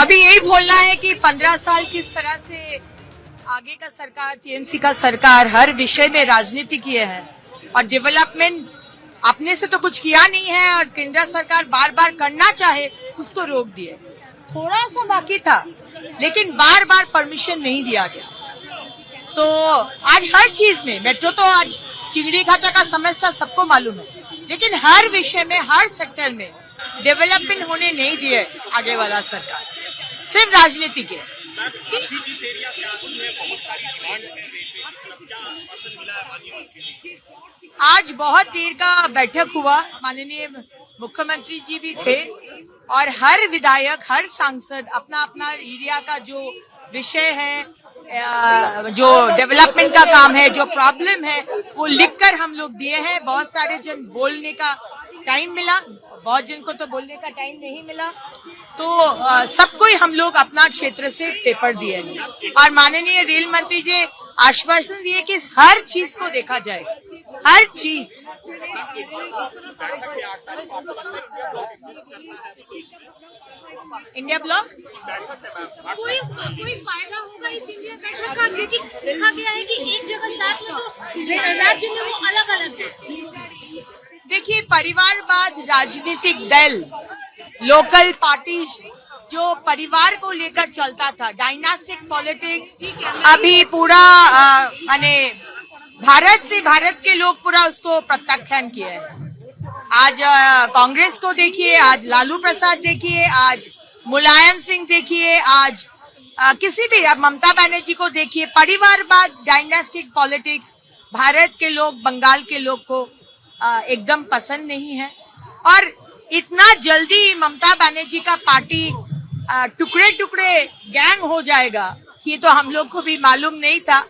अभी यही बोलना है कि 15 साल किस तरह से आगे का सरकार, टीएमसी का सरकार हर विषय में राजनीति किए हैं और डेवलपमेंट अपने से तो कुछ किया नहीं है और केंद्र सरकार बार बार करना चाहे उसको रोक दिए। थोड़ा सा बाकी था लेकिन बार बार परमिशन नहीं दिया गया। तो आज हर चीज में मेट्रो तो आज चिंगड़ी घाटा का समस्या सबको मालूम है, लेकिन हर विषय में हर सेक्टर में डेवलपमेंट होने नहीं दिए आगे वाला सरकार, सिर्फ राजनीति के। आज बहुत देर का बैठक हुआ, माननीय मुख्यमंत्री जी भी थे और हर विधायक हर सांसद अपना अपना एरिया का जो विषय है, जो डेवलपमेंट का काम है, जो प्रॉब्लम है वो लिखकर हम लोग दिए हैं। बहुत सारे जन बोलने का टाइम मिला, बहुत जन को तो बोलने का टाइम नहीं मिला, तो सबको ही हम लोग अपना क्षेत्र से पेपर दिए हैं। और माननीय रेल मंत्री जी आश्वासन दिए कि हर चीज को देखा जाए, हर चीज। इंडिया ब्लॉक कोई फायदा होगा इस इंडिया बैठक का, क्योंकि देखा गया है कि एक जगह साथ में तो राज्य में वो अलग अलग है। देखिए, परिवारवाद राजनीतिक दल, लोकल पार्टी जो परिवार को लेकर चलता था, डायनास्टिक पॉलिटिक्स, अभी पूरा माने भारत के लोग पूरा उसको प्रत्याख्यान किए हैं। आज कांग्रेस को देखिए, आज लालू प्रसाद देखिए, आज मुलायम सिंह देखिए, आज किसी भी, अब ममता बनर्जी को देखिए। परिवारवाद, डायनास्टिक पॉलिटिक्स भारत के लोग, बंगाल के लोग को एकदम पसंद नहीं है। और इतना जल्दी ममता बनर्जी का पार्टी टुकड़े टुकड़े गैंग हो जाएगा ये तो हम लोग को भी मालूम नहीं था।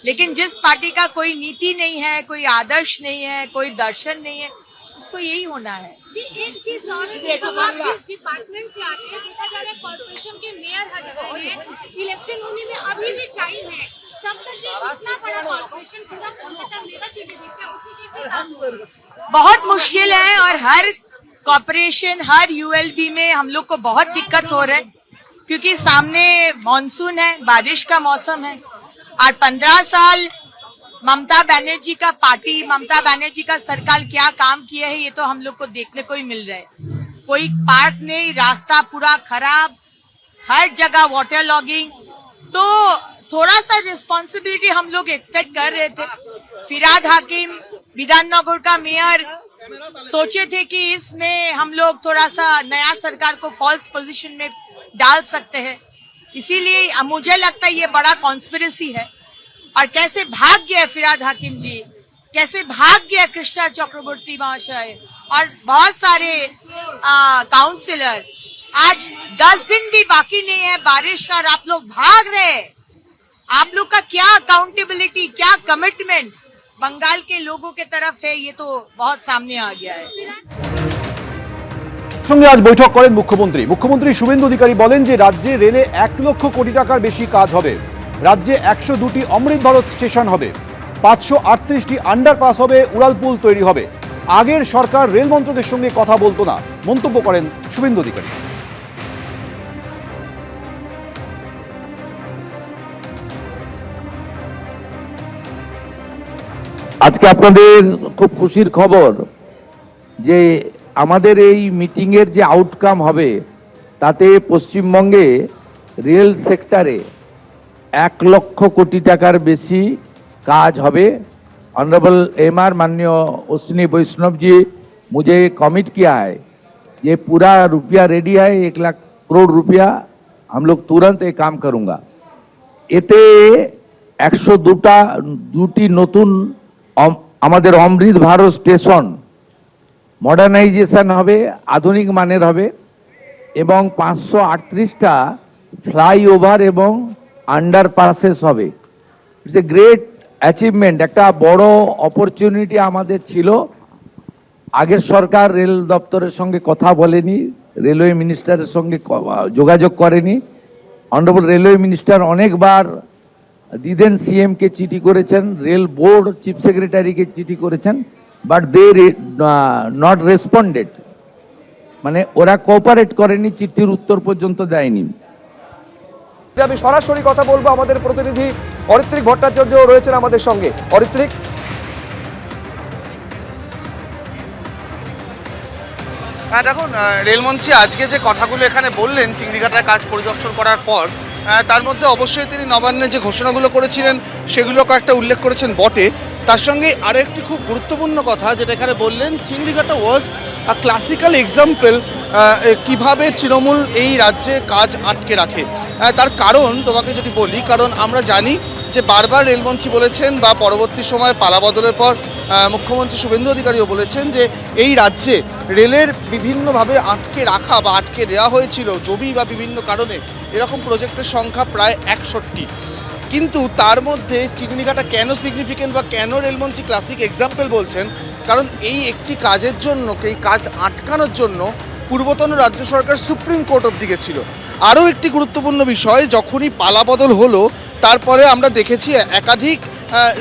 लेकिन जिस पार्टी का कोई नीति नहीं है, कोई आदर्श नहीं है, कोई दर्शन नहीं है, उसको यही होना है। एक चीज और है, तो आप जिस डिपार्टमेंट से आते हैं, देखा जा रहा है कॉर्पोरेशन के मेयर हट गए हैं, इलेक्शन होने में अभी भी टाइम है, तब तक ये इतना बड़ा कॉर्पोरेशन पूरा कोलकाता लेगा चीजें देखते हैं, उसकी कैसे काम होगा? बहुत मुश्किल है और हर कॉर्पोरेशन, हर यूएलबी में हम लोग को बहुत दिक्कत हो रहा है क्योंकि सामने मॉनसून है, बारिश का मौसम है और 15 साल ममता बनर्जी का पार्टी, ममता बनर्जी का सरकार क्या काम किया है ये तो हम लोग को देखने को ही मिल रहा है। कोई पार्क नहीं, रास्ता पूरा खराब, हर जगह वाटर लॉगिंग। तो थोड़ा सा रिस्पॉन्सिबिलिटी हम लोग एक्सपेक्ट कर रहे थे। फिराद हाकिम, विधाननगर का मेयर, सोचे थे कि इसमें हम लोग थोड़ा सा नया सरकार को फॉल्स पोजीशन में डाल सकते हैं, इसीलिए मुझे लगता है ये बड़ा कॉन्स्पिरेसी है। और कैसे भाग गया फिराद हाकिम जी, कैसे भाग गया कृष्णा चक्रवर्ती महाशय और बहुत सारे काउंसिलर। आज 10 दिन भी बाकी नहीं है बारिश का और आप लोग भाग रहे हैं। आप लोग का क्या अकाउंटेबिलिटी, क्या कमिटमेंट बंगाल के लोगों के तरफ है ये तो बहुत सामने आ गया है। সঙ্গে আজ বৈঠক করেন মুখ্যমন্ত্রী শুভেন্দু অধিকারী বলেন যে রাজ্যে রেলে 1 লক্ষ কোটি টাকার বেশি কাজ হবে, রাজ্যে 102টি অমৃত ভারত স্টেশন হবে, 538টি আন্ডারপাস হবে, উড়ালপুল তৈরি হবে। আগের সরকার রেল মন্ত্রকের সঙ্গে কথা বলতো না, মন্তব্য করেন শুভেন্দু অধিকারী। আজকে আপনাদের খুব খুশির খবর যে আমাদের এই মিটিংয়ের যে আউটকাম হবে তাতে পশ্চিমবঙ্গে রেল সেক্টরে 1 লক্ষ কোটি টাকার বেশি কাজ হবে। ऑनरेबल एमआर माननीय अश्विनी वैष्णव जी मुझे कमिट किया है, ये पूरा रुपया रेडी है, 1 लाख करोड़ रुपया हम लोग तुरंत ये काम करूँगा। এতে 102টি নতুন আমাদের অমৃত ভারত স্টেশন মডার্নাইজেশন হবে, আধুনিক মানের হবে এবং 538টা ফ্লাইওভার এবং আন্ডারপাসেস হবে। ইটস এ গ্রেট অ্যাচিভমেন্ট, একটা বড় অপরচুনিটি আমাদের ছিল। আগের সরকার রেল দপ্তরের সঙ্গে কথা বলেনি, রেলওয়ে মিনিস্টারের সঙ্গে যোগাযোগ করেনি। অনারেবল রেলওয়ে মিনিস্টার অনেকবার দিদেন সিএমকে চিঠি করেছেন, রেল বোর্ড চিফ সেক্রেটারিকে চিঠি করেছেন, বাট দে নট রেসপন্ডেড, মানে ওরা কোঅপারেট করেনি, চিঠির উত্তর পর্যন্ত দেয়নি। আমি সরাসরি কথা বলবো আমাদের প্রতিনিধি অরিত্রিক ভট্টাচার্য রয়েছেন আমাদের সঙ্গে। অরিত্রিক, হ্যাঁ দেখুন, রেলমন্ত্রী আজকে যে কথাগুলো এখানে বললেন চিংড়িঘাটার কাজ পরিদর্শন করার পর, তার মধ্যে অবশ্যই তিনি নবান্নে যে ঘোষণাগুলো করেছিলেন সেগুলো কয়েকটা উল্লেখ করেছেন বটে। তার সঙ্গে আরও একটি খুব গুরুত্বপূর্ণ কথা যেটা এখানে বললেন, চিংড়িঘাটা ওয়াজ আ ক্লাসিক্যাল এক্সাম্পল কিভাবে তৃণমূল এই রাজ্যে কাজ আটকে রাখে। তার কারণ তোমাকে যদি বলি, কারণ আমরা জানি যে বারবার রেলমন্ত্রী বলেছেন বা পরবর্তী সময়ে পালাবদলের পর মুখ্যমন্ত্রী শুভেন্দু অধিকারীও বলেছেন যে এই রাজ্যে রেলের বিভিন্নভাবে আটকে রাখা বা আটকে দেওয়া হয়েছিল জমি বা বিভিন্ন কারণে, এরকম প্রজেক্টের সংখ্যা প্রায় 61। কিন্তু তার মধ্যে চিংড়িঘাটা কেন সিগনিফিকেন্ট বা কেন রেলমন্ত্রী ক্লাসিক এক্সাম্পল বলছেন, কারণ এই একটি কাজের জন্য, এই কাজ আটকানোর জন্য পূর্বতন রাজ্য সরকার সুপ্রিম কোর্ট অবধি গেছিল। আরও একটি গুরুত্বপূর্ণ বিষয়, যখনই পালাবদল হলো তারপরে আমরা দেখেছি একাধিক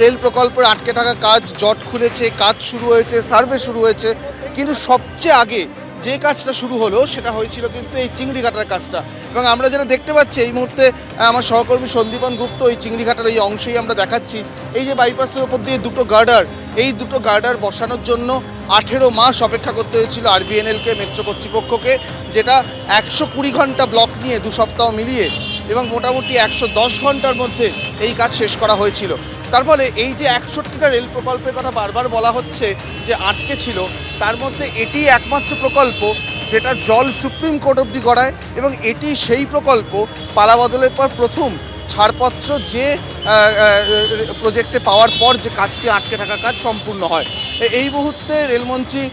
রেল প্রকল্পের আটকে থাকা কাজ জট খুলেছে, কাজ শুরু হয়েছে, সার্ভে শুরু হয়েছে, কিন্তু সবচেয়ে আগে যে কাজটা শুরু হলো সেটা হয়েছিল কিন্তু এই চিংড়িঘাটার কাজটা। এবং আমরা যেটা দেখতে পাচ্ছি এই মুহূর্তে, আমার সহকর্মী সন্দীপন গুপ্ত এই চিংড়িঘাটার এই অংশেই আমরা দেখাচ্ছি, এই যে বাইপাসের ওপর দিয়ে দুটো গার্ডার, এই দুটো গার্ডার বসানোর জন্য 18 মাস অপেক্ষা করতে হয়েছিল আরবিএনএলকে, মেট্রো কর্তৃপক্ষকে, যেটা 120 ঘন্টা ব্লক নিয়ে 2 সপ্তাহ মিলিয়ে এবং মোটামুটি 110 ঘন্টার মধ্যে এই কাজ শেষ করা হয়েছিল। তার ফলে এই যে 61টা রেল প্রকল্পের কথা বারবার বলা হচ্ছে যে আটকে ছিল, তার মধ্যে এটি একমাত্র প্রকল্প যেটা জল সুপ্রিম কোর্ট অবধি গড়ায়, এবং এটি সেই প্রকল্প পালাবদলের পর প্রথম ছাড়পত্র যে প্রজেক্টে পাওয়ার পর যে কাজটি আটকে থাকা কাজ সম্পূর্ণ হয়। এই মুহূর্তে রেলমন্ত্রী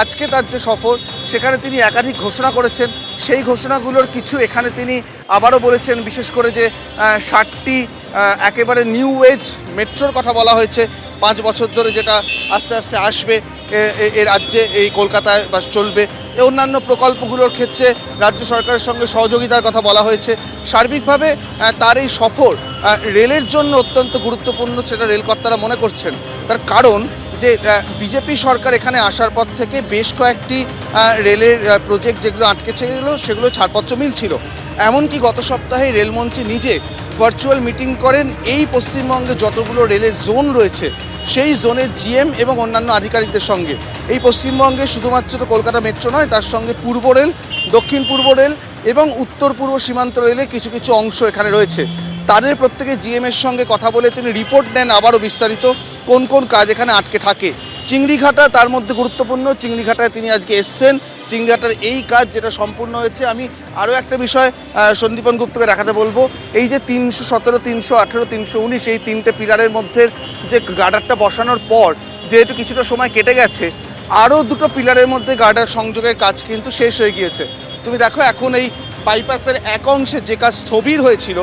আজকে তার যে সফর, সেখানে তিনি একাধিক ঘোষণা করেছেন। সেই ঘোষণাগুলোর কিছু এখানে তিনি আবারও বলেছেন, বিশেষ করে যে 60টি একেবারে নিউ ওয়েজ মেট্রোর কথা বলা হয়েছে 5 বছর ধরে, যেটা আস্তে আস্তে আসবে এ রাজ্যে, এই কলকাতায় বা চলবে। অন্যান্য প্রকল্পগুলোর ক্ষেত্রে রাজ্য সরকারের সঙ্গে সহযোগিতার কথা বলা হয়েছে। সার্বিকভাবে তার এই সফর রেলের জন্য অত্যন্ত গুরুত্বপূর্ণ, সেটা রেলকর্তারা মনে করছেন। তার কারণ যে বিজেপি সরকার এখানে আসার পর থেকে বেশ কয়েকটি রেলের প্রজেক্ট যেগুলো আটকে ছিল সেগুলো ছাড়পত্র মিলছিল। এমনকি গত সপ্তাহে রেলমন্ত্রী নিজে ভার্চুয়াল মিটিং করেন এই পশ্চিমবঙ্গে যতগুলো রেলের জোন রয়েছে সেই জোনের জিএম এবং অন্যান্য আধিকারিকদের সঙ্গে। এই পশ্চিমবঙ্গে শুধুমাত্র তো কলকাতা মেট্রো নয়, তার সঙ্গে পূর্ব রেল, দক্ষিণ পূর্ব রেল এবং উত্তর পূর্ব সীমান্ত রেলে কিছু কিছু অংশ এখানে রয়েছে। তাদের প্রত্যেকে জিএমের সঙ্গে কথা বলে তিনি রিপোর্ট দেন আবারও বিস্তারিত কোন কোন কাজ এখানে আটকে থাকে। চিংড়িঘাটা তার মধ্যে গুরুত্বপূর্ণ। চিংড়িঘাটায় তিনি আজকে এসছেন, চিংড়িঘাটার এই কাজ যেটা সম্পূর্ণ হয়েছে। আমি আরও একটা বিষয় সন্দীপন গুপ্তকে দেখাতে বলবো, এই যে 317, 318, 319 এই 3টে পিলারের মধ্যে যে গার্ডারটা বসানোর পর যেহেতু কিছুটা সময় কেটে গেছে, আরও 2টো পিলারের মধ্যে গার্ডার সংযোগের কাজ কিন্তু শেষ হয়ে গিয়েছে। তুমি দেখো এখন এই বাইপাসের এক অংশে যে কাজ স্থবির হয়েছিল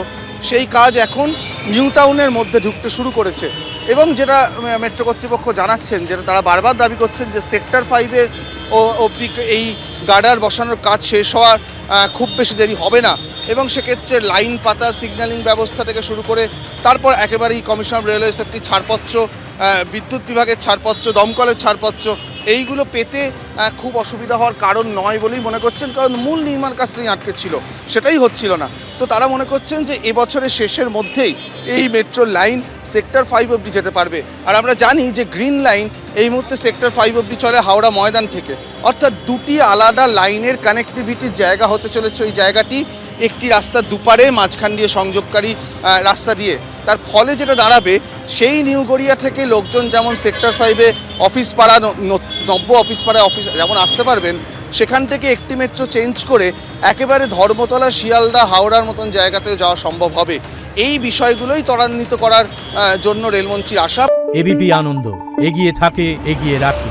সেই কাজ এখন নিউ টাউনের মধ্যে ঢুকতে শুরু করেছে। এবং যেটা মেট্রো কর্তৃপক্ষ জানাচ্ছেন, যেটা তারা বারবার দাবি করছেন, যে সেক্টর 5-এর অবধি এই গার্ডার বসানোর কাজ শেষ হওয়ার খুব বেশি দেরি হবে না। এবং সেক্ষেত্রে লাইন পাতা, সিগন্যালিং ব্যবস্থা থেকে শুরু করে তারপর একেবারেই কমিশন অফ রেলওয়ে সেফটি ছাড়পত্র, বিদ্যুৎ বিভাগের ছাড়পত্র, দমকলের ছাড়পত্র, এইগুলো পেতে খুব অসুবিধা হওয়ার কারণ নয় বলেই মনে করছেন, কারণ মূল নির্মাণ কাজ থেকে আটকে ছিল, সেটাই হচ্ছিল না। তো তারা মনে করছেন যে এবছরের শেষের মধ্যেই এই মেট্রো লাইন সেক্টর 5 অবধি যেতে পারবে। আর আমরা জানি যে গ্রিন লাইন এই মুহূর্তে সেক্টর 5 অবধি চলে হাওড়া ময়দান থেকে, অর্থাৎ 2টি আলাদা লাইনের কানেক্টিভিটির জায়গা হতে চলেছে ওই জায়গাটি, একটি রাস্তার দুপারে, মাঝখান দিয়ে সংযোগকারী রাস্তা দিয়ে। তার ফলে যেটা দাঁড়াবে, সেই নিউ গড়িয়া থেকে লোকজন যেমন সেক্টর 5-এ অফিস পাড়া, নব্য অফিস পাড়ায় অফিস যেমন আসতে পারবেন, সেখান থেকে একটি মেট্রো চেঞ্জ করে একেবারে ধর্মতলা, শিয়ালদা, হাওড়ার মতন জায়গাতেও যাওয়া সম্ভব হবে। এই বিষয়গুলোই ত্বরান্বিত করার জন্য রেলমন্ত্রীর আশা। এবিপি আনন্দ, এগিয়ে থাকে, এগিয়ে রাখে।